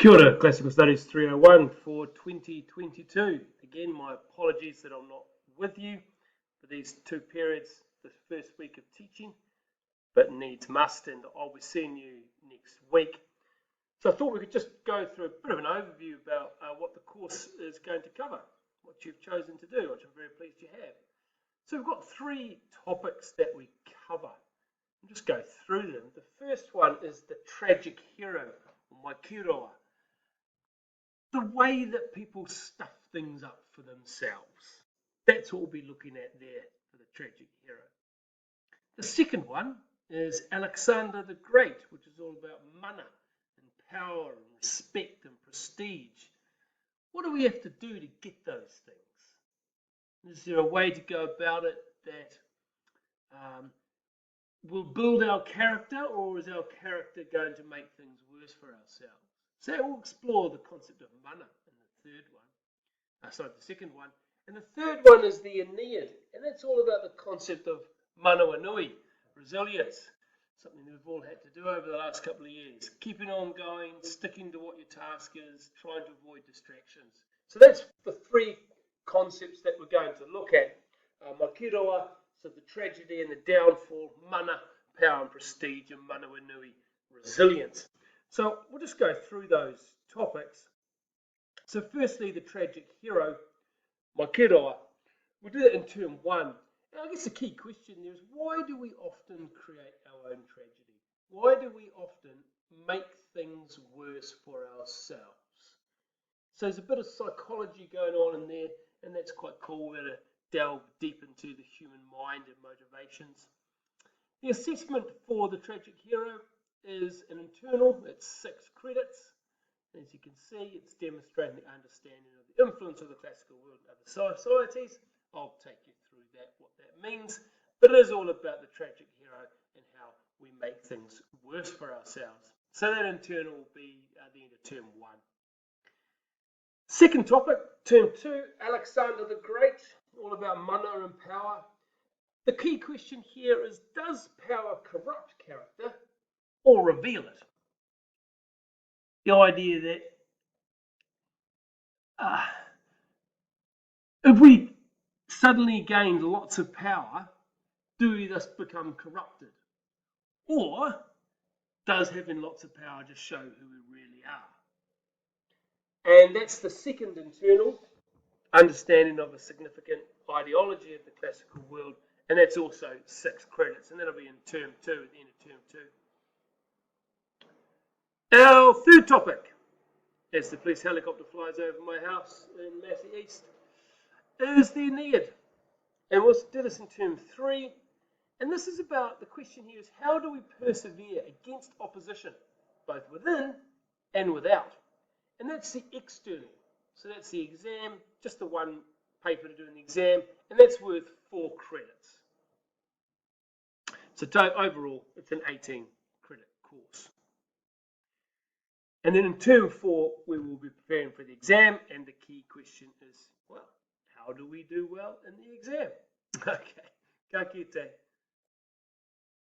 Kia ora, Classical Studies 301 for 2022. Again, my apologies that I'm not with you for these two periods, the first week of teaching, but needs must, and I'll be seeing you next week. So I thought we could just go through a bit of an overview about what the course is going to cover, what you've chosen to do, which I'm very pleased you have. So we've got three topics that we cover. I'll just go through them. The first one is the tragic hero, or Maikiroa. The way that people stuff things up for themselves. That's what we'll be looking at there for the tragic hero. The second one is Alexander the Great, which is all about mana and power and respect and prestige. What do we have to do to get those things? Is there a way to go about it that will build our character, or is our character going to make things worse for ourselves? So we'll explore the concept of mana in the second one. And the third one is the Aeneid, and that's all about the concept of manawanui, resilience, something that we've all had to do over the last couple of years. Keeping on going, sticking to what your task is, trying to avoid distractions. So that's the three concepts that we're going to look at. Maikiroa, so the tragedy and the downfall, mana, power and prestige, and manawanui, resilience. So we'll just go through those topics. So firstly, the tragic hero, Maikiroa. We'll do that in term one. And I guess the key question there is, why do we often create our own tragedy? Why do we often make things worse for ourselves? So there's a bit of psychology going on in there, and that's quite cool. We're going to delve deep into the human mind and motivations. The assessment for the tragic hero is an internal. It's 6 credits. As you can see, it's demonstrating the understanding of the influence of the classical world in other societies. I'll take you through that, what that means. But it is all about the tragic hero and how we make things worse for ourselves. So that internal will be the end of term 1. Second topic, term 2, Alexander the Great, all about mana and power. The key question here is, does power corrupt character or reveal it? The idea that if we suddenly gained lots of power, do we thus become corrupted? Or does having lots of power just show who we really are? And that's the second internal, understanding of a significant ideology of the classical world, and that's also 6 credits, and that'll be in term 2, at the end of term 2. Our third topic, as the police helicopter flies over my house in Massey East, is the Aeneid. And we'll do this in term 3. And this is about, the question here is, how do we persevere against opposition, both within and without? And that's the external. So that's the exam, just the one paper to do in the exam, and that's worth 4 credits. So overall, it's an 18 credit course. And then in term 4, we will be preparing for the exam, and the key question is, well, how do we do well in the exam? Okay, ka kite.